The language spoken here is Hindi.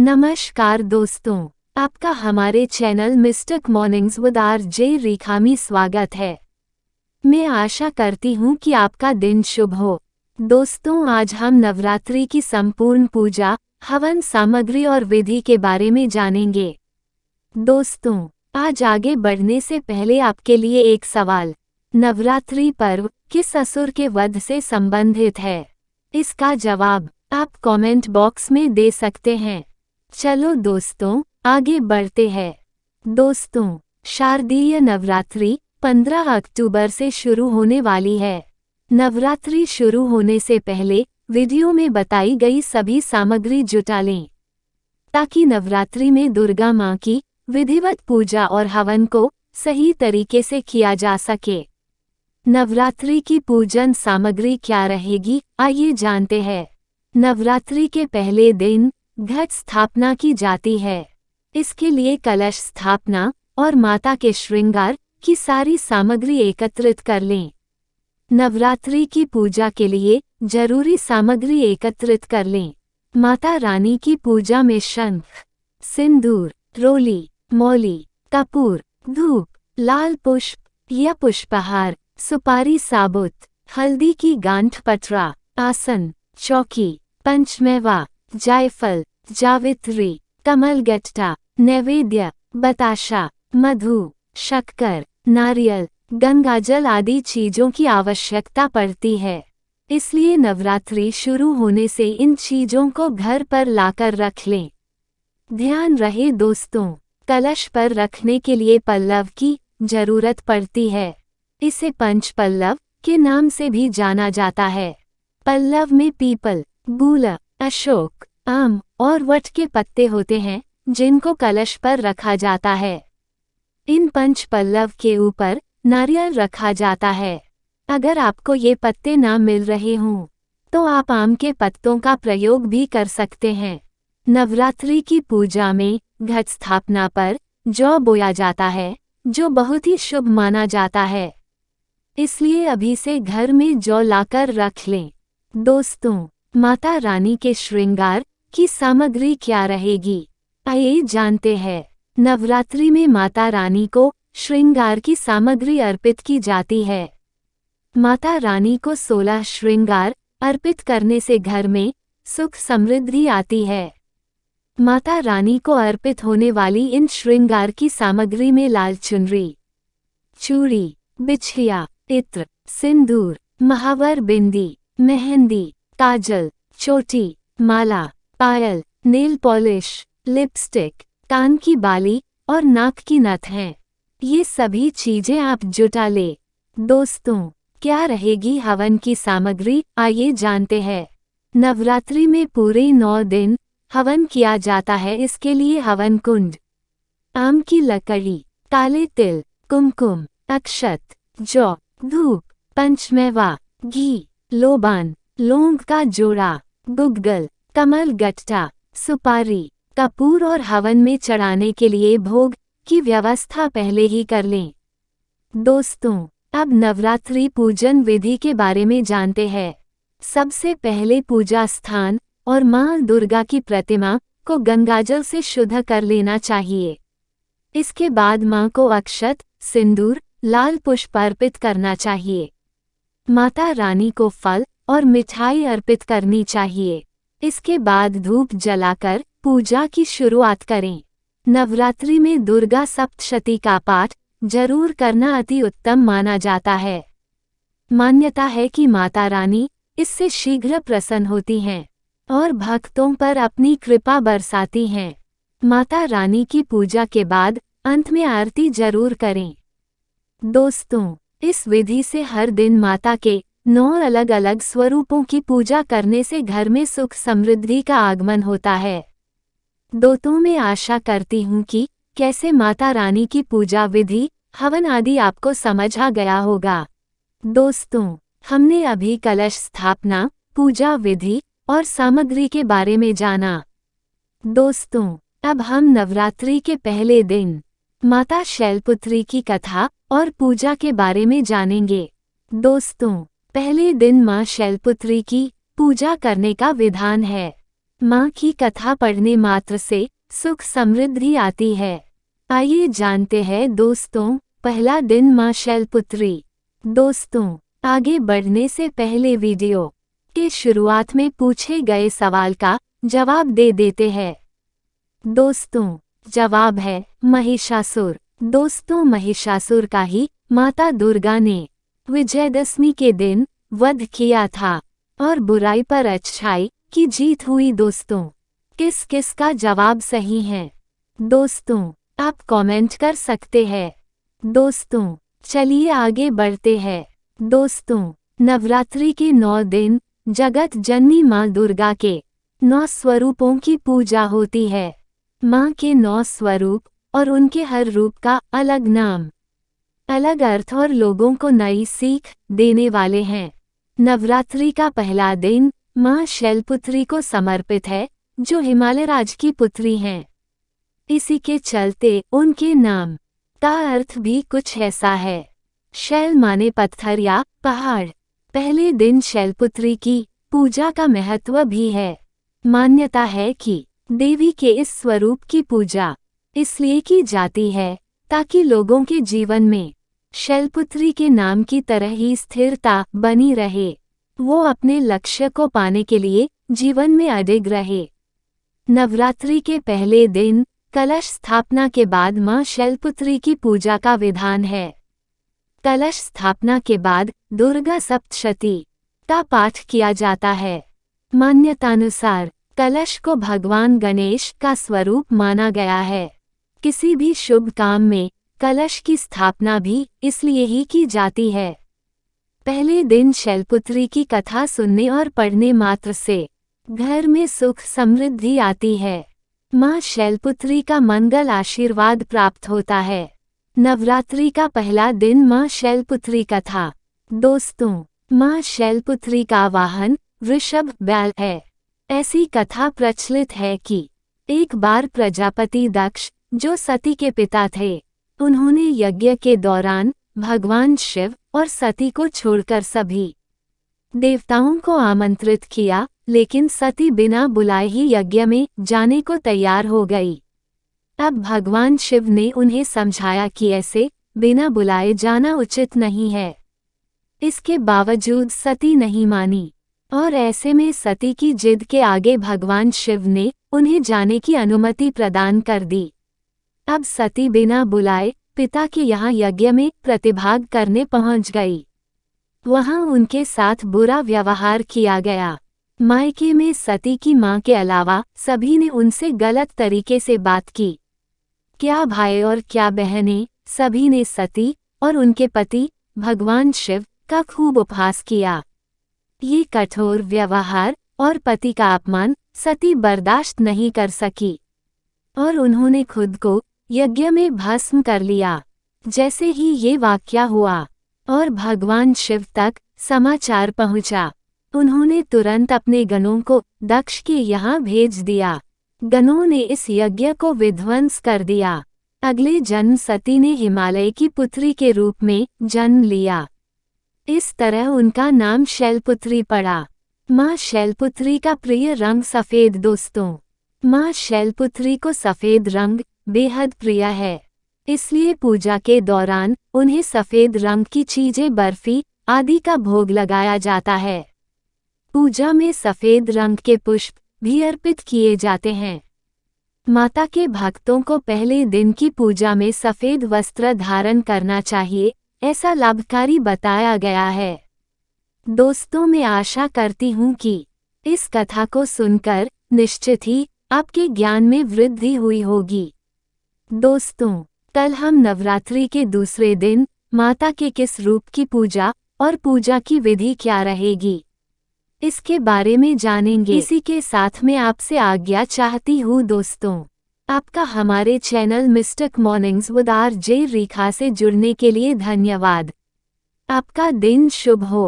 नमस्कार दोस्तों, आपका हमारे channel mystic mornings with RJ Rekha में स्वागत है। मैं आशा करती हूँ कि आपका दिन शुभ हो। दोस्तों, आज हम नवरात्रि की संपूर्ण पूजा, हवन सामग्री और विधि के बारे में जानेंगे। दोस्तों, आज आगे बढ़ने से पहले आपके लिए एक सवाल। नवरात्रि पर्व किस असुर के वध से संबंधित है? इसका जवाब आप कमेंट बॉक्स में दे सकते हैं। चलो दोस्तों, आगे बढ़ते हैं। दोस्तों, शारदीय नवरात्रि 15 अक्टूबर से शुरू होने वाली है। नवरात्रि शुरू होने से पहले वीडियो में बताई गई सभी सामग्री जुटा लें, ताकि नवरात्रि में दुर्गा माँ की विधिवत पूजा और हवन को सही तरीके से किया जा सके। नवरात्रि की पूजन सामग्री क्या रहेगी, आइए जानते हैं। नवरात्रि के पहले दिन घट स्थापना की जाती है। इसके लिए कलश स्थापना और माता के श्रृंगार की सारी सामग्री एकत्रित कर लें। नवरात्रि की पूजा के लिए जरूरी सामग्री एकत्रित कर लें। माता रानी की पूजा में शंख, सिंदूर, रोली, मौली, कपूर, धूप, लाल पुष्प या पुष्पहार, सुपारी साबुत, हल्दी की गांठ पटरा, आसन, चौकी, पंचमेवा, जायफल, जावित्री, कमलगट्टा, नैवेद्य, बताशा, मधु, शक्कर, नारियल, गंगाजल आदि चीजों की आवश्यकता पड़ती है। इसलिए नवरात्रि शुरू होने से इन चीजों को घर पर लाकर रख लें। ध्यान रहे दोस्तों, कलश पर रखने के लिए पल्लव की जरूरत पड़ती है। इसे पंच पल्लव के नाम से भी जाना जाता है। पल्लव में पीपल, बूल, अशोक, आम और वट के पत्ते होते हैं, जिनको कलश पर रखा जाता है। इन पंच पल्लव के ऊपर नारियल रखा जाता है। अगर आपको ये पत्ते ना मिल रहे हों, तो आप आम के पत्तों का प्रयोग भी कर सकते हैं। नवरात्रि की पूजा में घट स्थापना पर जौ बोया जाता है, जो बहुत ही शुभ माना जाता है। इसलिए अभी से घर में जौ लाकर रख लें। दोस्तों, माता रानी के श्रृंगार की सामग्री क्या रहेगी, आइए जानते हैं। नवरात्रि में माता रानी को श्रृंगार की सामग्री अर्पित की जाती है। माता रानी को 16 श्रृंगार अर्पित करने से घर में सुख समृद्धि आती है। माता रानी को अर्पित होने वाली इन श्रृंगार की सामग्री में लाल चुनरी, चूड़ी, बिछिया, इत्र, सिंदूर, महावर बिंदी, मेहंदी, काजल, चोटी, माला, पायल, नेल पॉलिश, लिपस्टिक, कान की बाली और नाक की नथ हैं। ये सभी चीजें आप जुटा ले। दोस्तों, क्या रहेगी हवन की सामग्री, आइए जानते हैं। नवरात्रि में पूरे 9 दिन हवन किया जाता है। इसके लिए हवन कुंड, आम की लकड़ी, काले तिल, कुमकुम, अक्षत, जौ, धूप, पंचमेवा, घी, लोबान, लौंग का जोड़ा, गुग्गल, कमल गट्टा, सुपारी, कपूर और हवन में चढ़ाने के लिए भोग की व्यवस्था पहले ही कर लें। दोस्तों, अब नवरात्रि पूजन विधि के बारे में जानते हैं। सबसे पहले पूजा स्थान और मां दुर्गा की प्रतिमा को गंगाजल से शुद्ध कर लेना चाहिए। इसके बाद मां को अक्षत, सिंदूर, लाल पुष्प अर्पित करना चाहिए। माता रानी को फल और मिठाई अर्पित करनी चाहिए। इसके बाद धूप जलाकर पूजा की शुरुआत करें। नवरात्रि में दुर्गा सप्तशती का पाठ जरूर करना अति उत्तम माना जाता है। मान्यता है कि माता रानी इससे शीघ्र प्रसन्न होती हैं और भक्तों पर अपनी कृपा बरसाती हैं। माता रानी की पूजा के बाद अंत में आरती जरूर करें। दोस्तों, इस विधि से हर दिन माता के 9 अलग अलग स्वरूपों की पूजा करने से घर में सुख समृद्धि का आगमन होता है। दोस्तों, मैं आशा करती हूँ कि कैसे माता रानी की पूजा विधि, हवन आदि आपको समझ आ गया होगा। दोस्तों, हमने अभी कलश स्थापना, पूजा विधि और सामग्री के बारे में जाना। दोस्तों, अब हम नवरात्रि के पहले दिन माता शैलपुत्री की कथा और पूजा के बारे में जानेंगे। दोस्तों, पहले दिन मां शैलपुत्री की पूजा करने का विधान है। माँ की कथा पढ़ने मात्र से सुख समृद्धि आती है। आइए जानते हैं दोस्तों, पहला दिन माँ शैलपुत्री। दोस्तों, आगे बढ़ने से पहले वीडियो के शुरुआत में पूछे गए सवाल का जवाब दे देते हैं। दोस्तों, जवाब है महिषासुर। दोस्तों, महिषासुर का ही माता दुर्गा ने विजयदशमी के दिन वध किया था और बुराई पर अच्छाई की जीत हुई। दोस्तों, किस किस का जवाब सही है? दोस्तों, आप कमेंट कर सकते हैं। दोस्तों, चलिए आगे बढ़ते हैं। दोस्तों, नवरात्रि के 9 दिन जगत जननी माँ दुर्गा के 9 स्वरूपों की पूजा होती है। माँ के 9 स्वरूप और उनके हर रूप का अलग नाम, अलग अर्थ और लोगों को नई सीख देने वाले हैं। नवरात्रि का पहला दिन माँ शैलपुत्री को समर्पित है, जो हिमालय राज की पुत्री हैं। इसी के चलते उनके नाम का अर्थ भी कुछ ऐसा है। शैल माने पत्थर या पहाड़। पहले दिन शैलपुत्री की पूजा का महत्व भी है। मान्यता है कि देवी के इस स्वरूप की पूजा इसलिए की जाती है ताकि लोगों के जीवन में शैलपुत्री के नाम की तरह ही स्थिरता बनी रहे, वो अपने लक्ष्य को पाने के लिए जीवन में अडिग रहे। नवरात्रि के पहले दिन कलश स्थापना के बाद माँ शैलपुत्री की पूजा का विधान है। कलश स्थापना के बाद दुर्गा सप्तशती का पाठ किया जाता है। मान्यतानुसार कलश को भगवान गणेश का स्वरूप माना गया है। किसी भी शुभ काम में कलश की स्थापना भी इसलिए ही की जाती है। पहले दिन शैलपुत्री की कथा सुनने और पढ़ने मात्र से घर में सुख समृद्धि आती है। माँ शैलपुत्री का मंगल आशीर्वाद प्राप्त होता है। नवरात्रि का पहला दिन माँ शैलपुत्री कथा। दोस्तों, माँ शैलपुत्री का वाहन वृषभ बैल है। ऐसी कथा प्रचलित है कि एक बार प्रजापति दक्ष, जो सती के पिता थे, उन्होंने यज्ञ के दौरान भगवान शिव और सती को छोड़कर सभी देवताओं को आमंत्रित किया, लेकिन सती बिना बुलाए ही यज्ञ में जाने को तैयार हो गई। अब भगवान शिव ने उन्हें समझाया कि ऐसे बिना बुलाए जाना उचित नहीं है। इसके बावजूद सती नहीं मानी और ऐसे में सती की जिद के आगे भगवान शिव ने उन्हें जाने की अनुमति प्रदान कर दी। अब सती बिना बुलाए पिता के यहाँ यज्ञ में प्रतिभाग करने पहुंच गई। वहां उनके साथ बुरा व्यवहार किया गया। मायके में सती की मां के अलावा सभी ने उनसे गलत तरीके से बात की। क्या भाई और क्या बहनें, सभी ने सती और उनके पति भगवान शिव का खूब उपहास किया। ये कठोर व्यवहार और पति का अपमान सती बर्दाश्त नहीं कर सकी और उन्होंने खुद को यज्ञ में भस्म कर लिया। जैसे ही ये वाकया हुआ और भगवान शिव तक समाचार पहुंचा, उन्होंने तुरंत अपने गणों को दक्ष के यहाँ भेज दिया। गणों ने इस यज्ञ को विध्वंस कर दिया। अगले जन्म सती ने हिमालय की पुत्री के रूप में जन्म लिया। इस तरह उनका नाम शैलपुत्री पड़ा। माँ शैलपुत्री का प्रिय रंग सफ़ेद। दोस्तों, माँ शैलपुत्री को सफ़ेद रंग बेहद प्रिय है, इसलिए पूजा के दौरान उन्हें सफ़ेद रंग की चीजें, बर्फी आदि का भोग लगाया जाता है। पूजा में सफ़ेद रंग के पुष्प भी अर्पित किए जाते हैं। माता के भक्तों को पहले दिन की पूजा में सफ़ेद वस्त्र धारण करना चाहिए, ऐसा लाभकारी बताया गया है। दोस्तों, मैं आशा करती हूँ कि इस कथा को सुनकर निश्चित ही आपके ज्ञान में वृद्धि हुई होगी। दोस्तों, कल हम नवरात्रि के दूसरे दिन माता के किस रूप की पूजा और पूजा की विधि क्या रहेगी, इसके बारे में जानेंगे। इसी के साथ मैं आपसे आज्ञा चाहती हूँ। दोस्तों, आपका हमारे channel mystic mornings with RJ Rekha से जुड़ने के लिए धन्यवाद। आपका दिन शुभ हो।